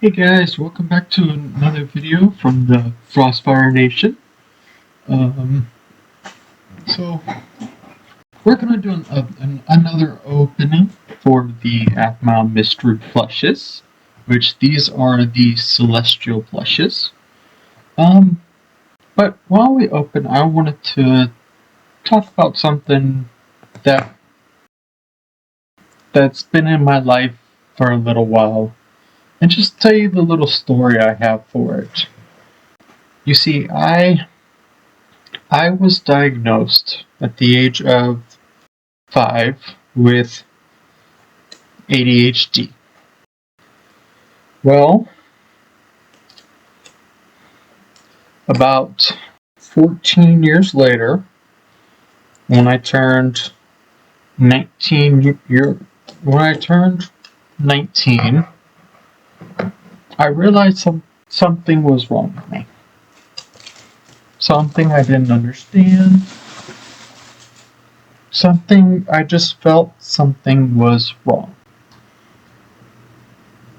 Hey guys, welcome back to another video from the Frostfire Nation. Um, so we're gonna do another opening for the Aphmau mystery plushes, which these are the celestial plushes. But while we open, I wanted to talk about something that's been in my life for a little while, and just tell you the little story I have for it. You see, I was diagnosed at the age of 5 with ADHD. Well, about 14 years later, when I turned 19 when I turned 19, I realized something was wrong with me. Something I didn't understand. Something I just felt something was wrong.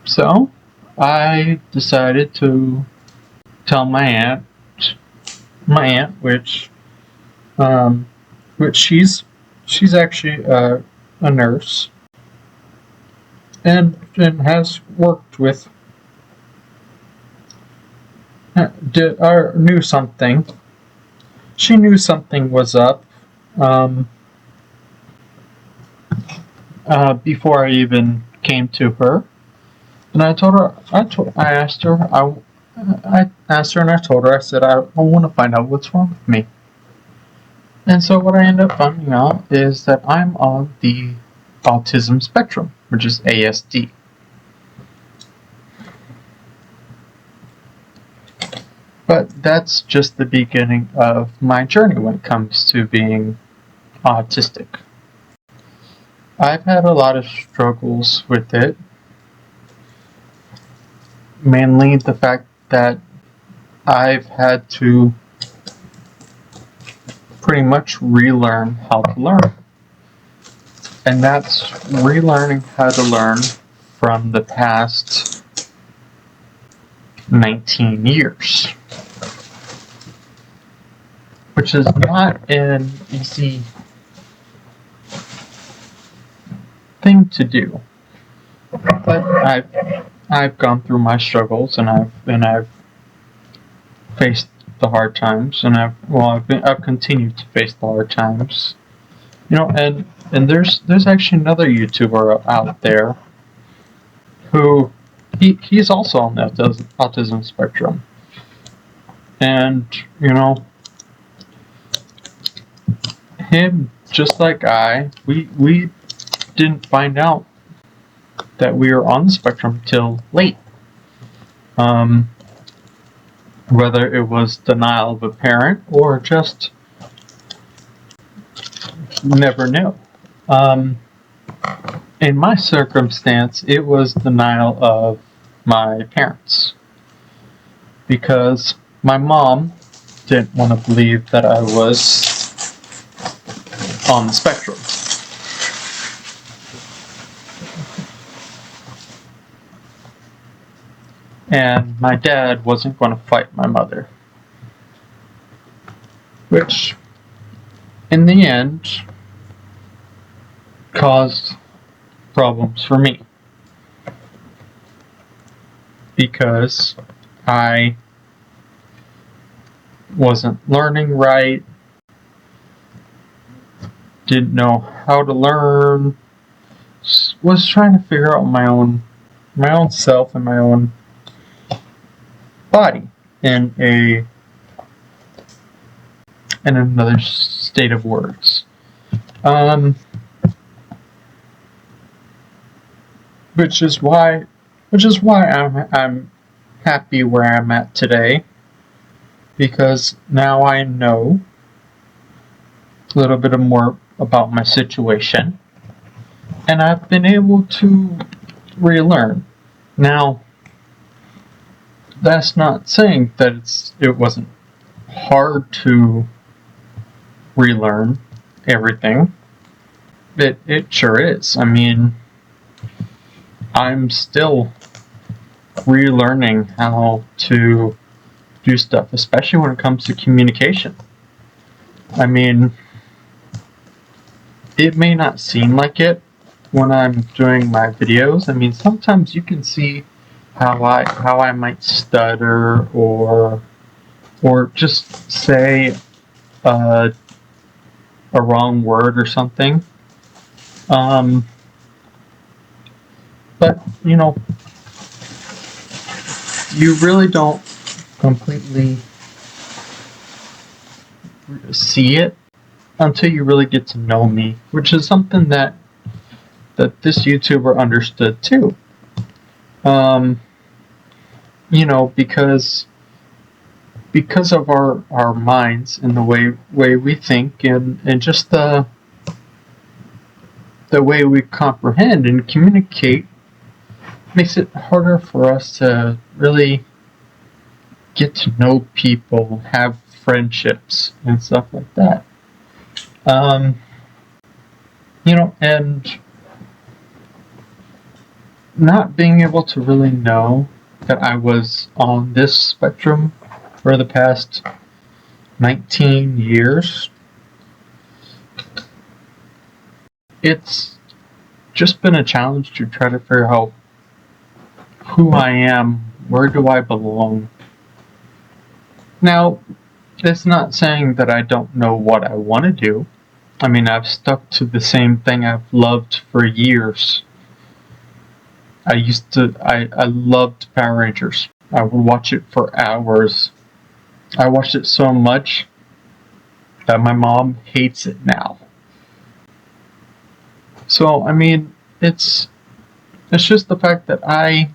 So, I decided to tell my aunt, which she's actually a nurse and has worked with knew something. She knew something was up before I even came to her, and I told her. I asked her. I asked her and I told her. I said I want to find out what's wrong with me. And so what I ended up finding out is that I'm on the autism spectrum, which is ASD. But that's just the beginning of my journey when it comes to being autistic. I've had a lot of struggles with it. Mainly the fact that I've had to pretty much relearn how to learn. And that's relearning how to learn from the past 19 years. Which is not an easy thing to do. But I've gone through my struggles and I've faced the hard times, and I've continued to face the hard times. You know, and there's actually another YouTuber out there who he's also on the autism spectrum. And, you know, him, just like we didn't find out that we were on the spectrum till late. Whether it was denial of a parent or just never knew. In my circumstance, it was denial of my parents, because my mom didn't want to believe that I was on the spectrum. And my dad wasn't going to fight my mother. Which, in the end, caused problems for me. Because I wasn't learning right, didn't know how to learn, was trying to figure out my own self and my own body in another state of words. Which is why I'm happy where I'm at today, because now I know a little bit more about my situation, and I've been able to relearn. Now, that's not saying that it wasn't hard to relearn everything. It sure is. I mean, I'm still relearning how to do stuff, especially when it comes to communication. I mean, it may not seem like it when I'm doing my videos. I mean, sometimes you can see how I might stutter or just say a wrong word or something. But you really don't completely see it until you really get to know me, which is something that this YouTuber understood too. Because of our minds and the way we think and just the way we comprehend and communicate makes it harder for us to really get to know people, have friendships and stuff like that. And not being able to really know that I was on this spectrum for the past 19 years, it's just been a challenge to try to figure out who I am, where do I belong. Now, it's not saying that I don't know what I want to do. I mean, I've stuck to the same thing I've loved for years. I loved Power Rangers. I would watch it for hours. I watched it so much that my mom hates it now. So, I mean, it's just the fact that I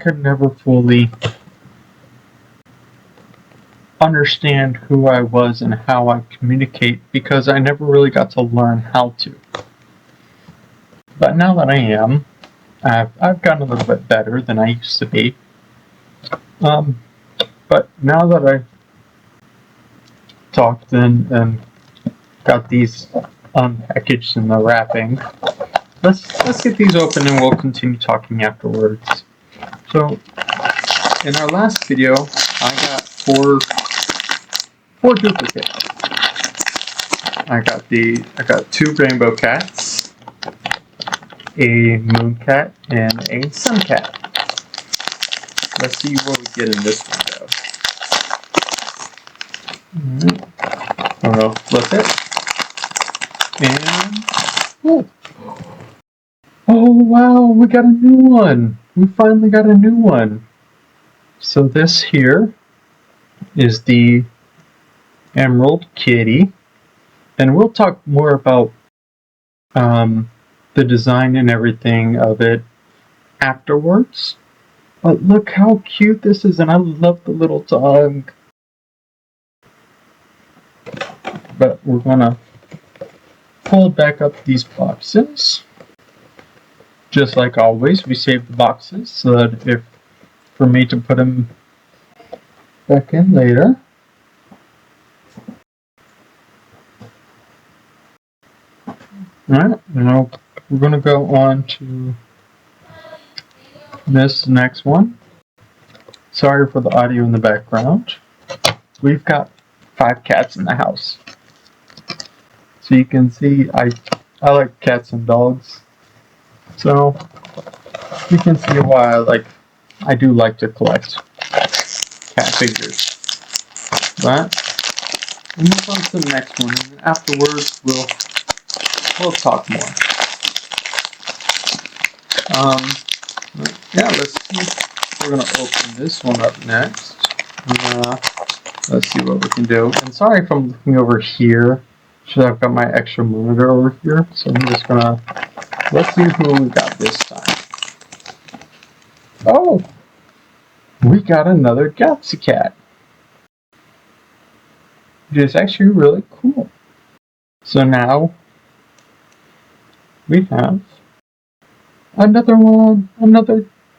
could never fully understand who I was and how I communicate because I never really got to learn how to. But now that I am, I've gotten a little bit better than I used to be. But now that I talked and got these unpackaged in the wrapping, let's get these open and we'll continue talking afterwards. So, in our last video, I got four duplicates. I got two rainbow cats, a moon cat, and a sun cat. Let's see what we get in this one, though. I'm gonna flip it, and oh wow, we got a new one. We finally got a new one. So this here is the Emerald Kitty, and we'll talk more about the design and everything of it afterwards. But look how cute this is, and I love the little dog. But we're gonna pull back up these boxes. Just like always, we save the boxes so that for me to put them back in later. Alright, now we're going to go on to this next one. Sorry for the audio in the background. We've got 5 cats in the house. So you can see I like cats and dogs. So you can see why I do like to collect cat figures. But we'll move on to the next one, and afterwards we'll talk more. Yeah, let's see. We're gonna open this one up next. Let's see what we can do. And sorry if I'm looking over here. I've got my extra monitor over here, so I'm just gonna let's see who we got this time. Oh, we got another Galaxy Cat. Which is actually really cool. So now we have another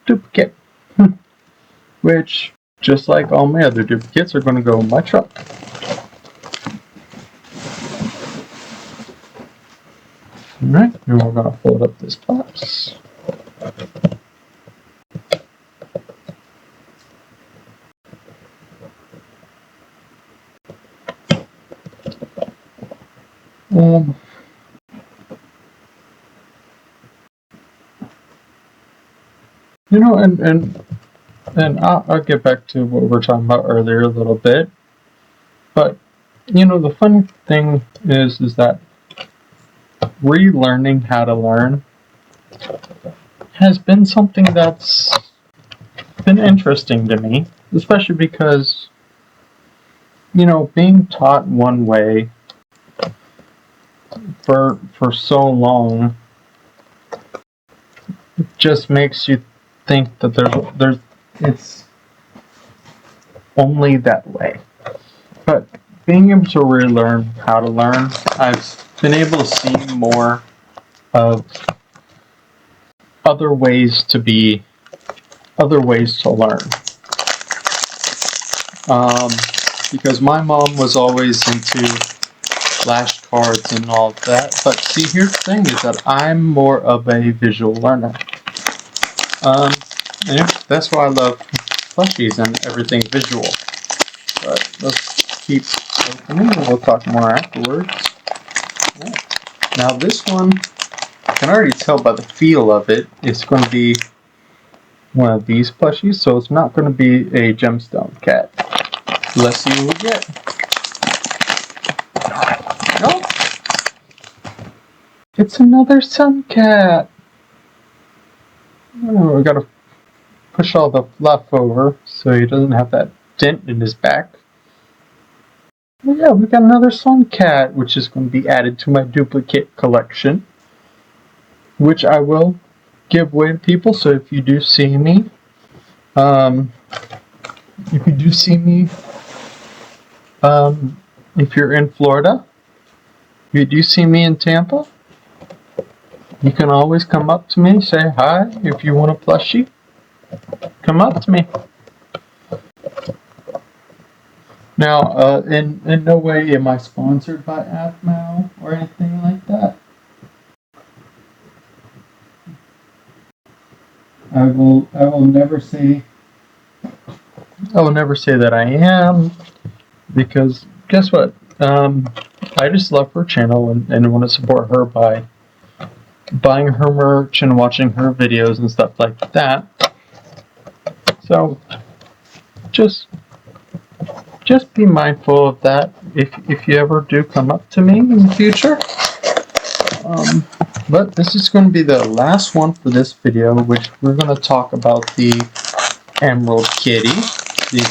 duplicate. Which, just like all my other duplicates, are going to go in my truck. Alright, and we're going to fold up this box. Um, and I'll get back to what we were talking about earlier a little bit. But the funny thing is that relearning how to learn has been something that's been interesting to me, especially because being taught one way for so long just makes you think that there's it's only that way. But being able to relearn how to learn, I've been able to see more of other ways to learn. Um, because my mom was always into flashcards and all of that. But see, here's the thing: is that I'm more of a visual learner. Um, and that's why I love plushies and everything visual. But let's keep opening, and we'll talk more afterwards. Right. Now this one, I can already tell by the feel of it, it's going to be one of these plushies, so it's not going to be a gemstone cat. Let's see what we get. Nope. It's another sun cat. Oh, we gotta push all the fluff over so he doesn't have that dent in his back. Well, yeah, we got another sun cat, which is going to be added to my duplicate collection, which I will give away to people. So if you do see me, if you're in Florida, if you do see me in Tampa, you can always come up to me, say hi. If you want a plushie, come up to me. Now, in no way am I sponsored by Aphmau or anything like that. I will never say that I am, because guess what? I just love her channel and want to support her by buying her merch and watching her videos and stuff like that. So just be mindful of that if you ever do come up to me in the future. But this is going to be the last one for this video, which we're going to talk about the Emerald Kitty.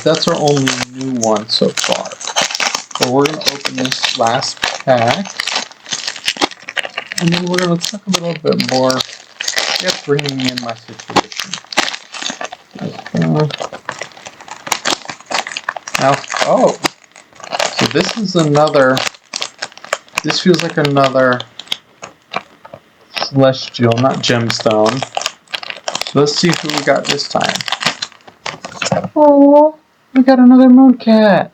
That's our only new one so far. So we're going to open this last pack, and then we're going to talk a little bit more, bringing in my situation. Now, so this is another, this feels like another celestial, not gemstone. So let's see who we got this time. Oh, we got another moon cat.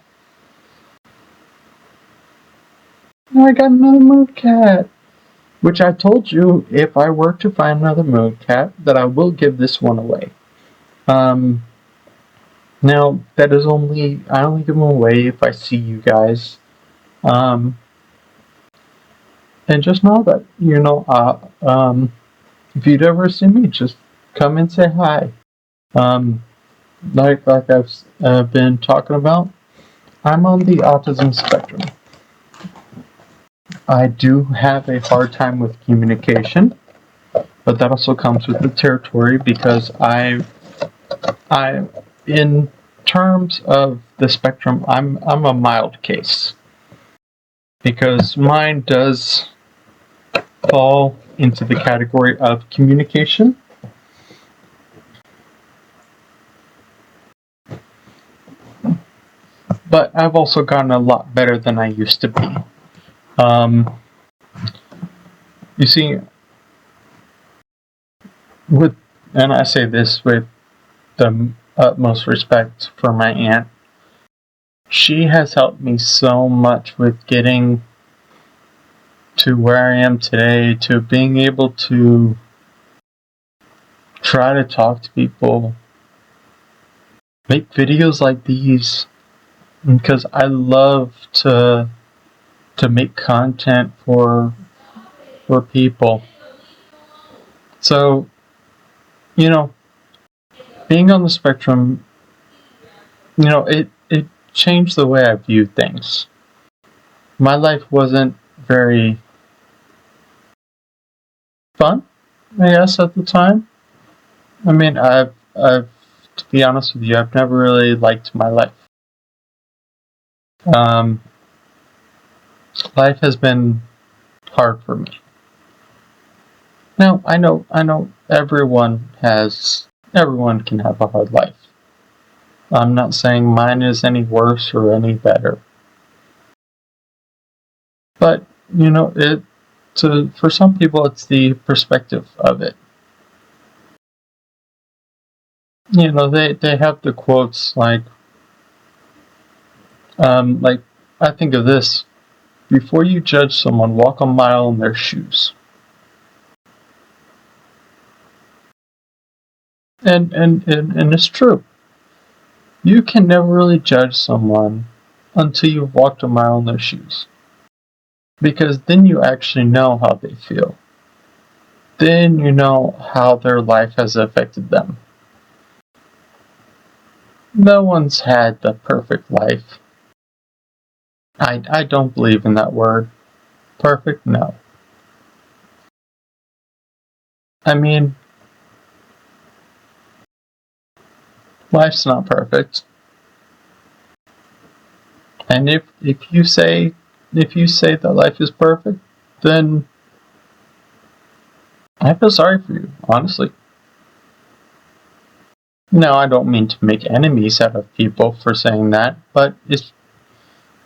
Oh, I got another moon cat. Which I told you, if I were to find another moon cat, that I will give this one away. Now, that is I only give them away if I see you guys. And just know that, if you'd ever see me, just come and say hi. Like I've been talking about, I'm on the autism spectrum. I do have a hard time with communication, but that also comes with the territory, because I in terms of the spectrum, I'm a mild case, because mine does fall into the category of communication. But I've also gotten a lot better than I used to be. You see, and I say this with the utmost respect for my aunt, she has helped me so much with getting to where I am today, to being able to try to talk to people, make videos like these, because I love to to make content for people. So, you know, being on the spectrum, it changed the way I viewed things. My life wasn't very fun, I guess, at the time. I mean, I've to be honest with you, I've never really liked my life. Um, Life has been hard for me. Now, I know everyone can have a hard life. I'm not saying mine is any worse or any better. But, for some people, it's the perspective of it. They have the quotes like, I think of this: before you judge someone, walk a mile in their shoes. And it's true. You can never really judge someone until you've walked a mile in their shoes. Because then you actually know how they feel. Then you know how their life has affected them. No one's had the perfect life. I don't believe in that word. Perfect? No. I mean, life's not perfect. And if you say that life is perfect, then I feel sorry for you, honestly. No, I don't mean to make enemies out of people for saying that, but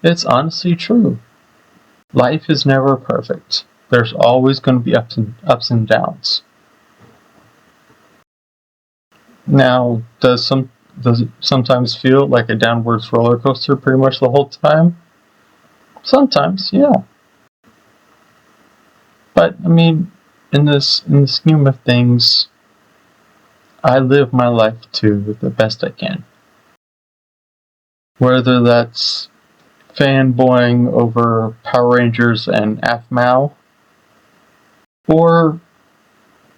it's honestly true. Life is never perfect. There's always going to be ups and downs. Now, does it sometimes feel like a downwards roller coaster pretty much the whole time? Sometimes, yeah. But I mean, in the scheme of things, I live my life to the best I can. Whether that's fanboying over Power Rangers and Aphmau, or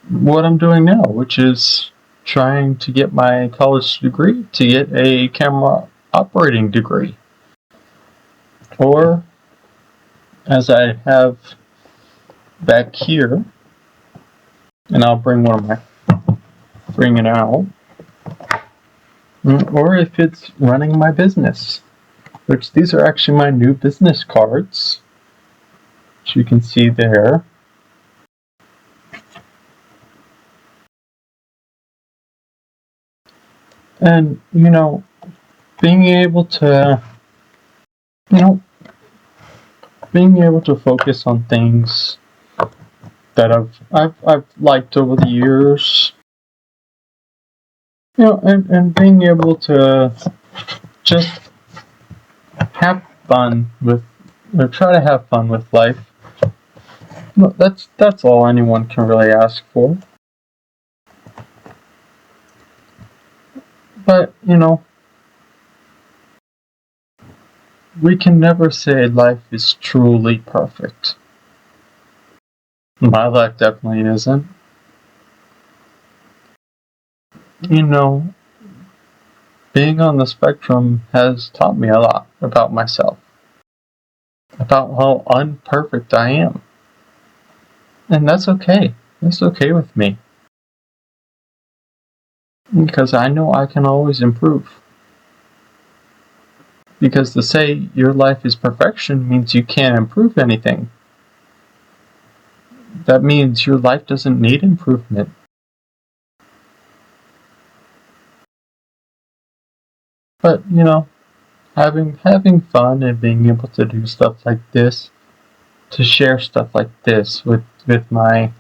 what I'm doing now, which is trying to get my college degree, to get a camera operating degree. Or, as I have back here, and I'll bring it out, or if it's running my business, which these are actually my new business cards, which you can see there. And, being able to, focus on things that I've liked over the years, and being able to just have fun with, or try to have fun with life. That's all anyone can really ask for. But, we can never say life is truly perfect. My life definitely isn't. Being on the spectrum has taught me a lot about myself, about how unperfect I am. And that's okay. That's okay with me. Because I know I can always improve. Because to say your life is perfection means you can't improve anything. That means your life doesn't need improvement. But, having fun and being able to do stuff like this, to share stuff like this with my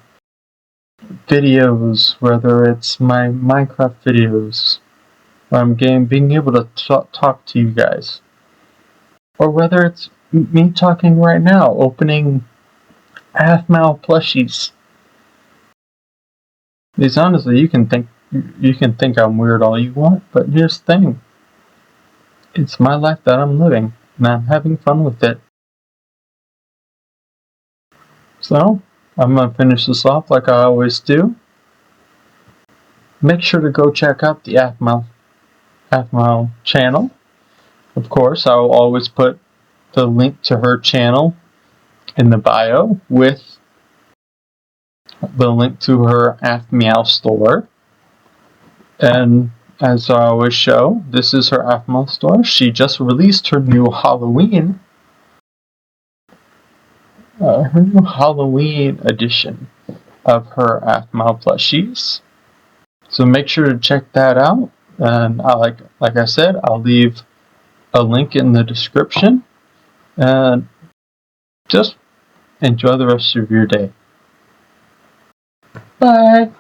videos, whether it's my Minecraft videos, being able to talk to you guys, or whether it's me talking right now, opening Aphmau plushies. Because honestly, you can think I'm weird all you want, but here's the thing: it's my life that I'm living, and I'm having fun with it. So, I'm going to finish this off like I always do. Make sure to go check out the Aphmau channel. Of course, I will always put the link to her channel in the bio with the link to her Aphmau store. And as I always show, this is her Aphmau store. She just released her new Halloween edition of her Aphmau plushies. So make sure to check that out. And like I said, I'll leave a link in the description. And just enjoy the rest of your day. Bye.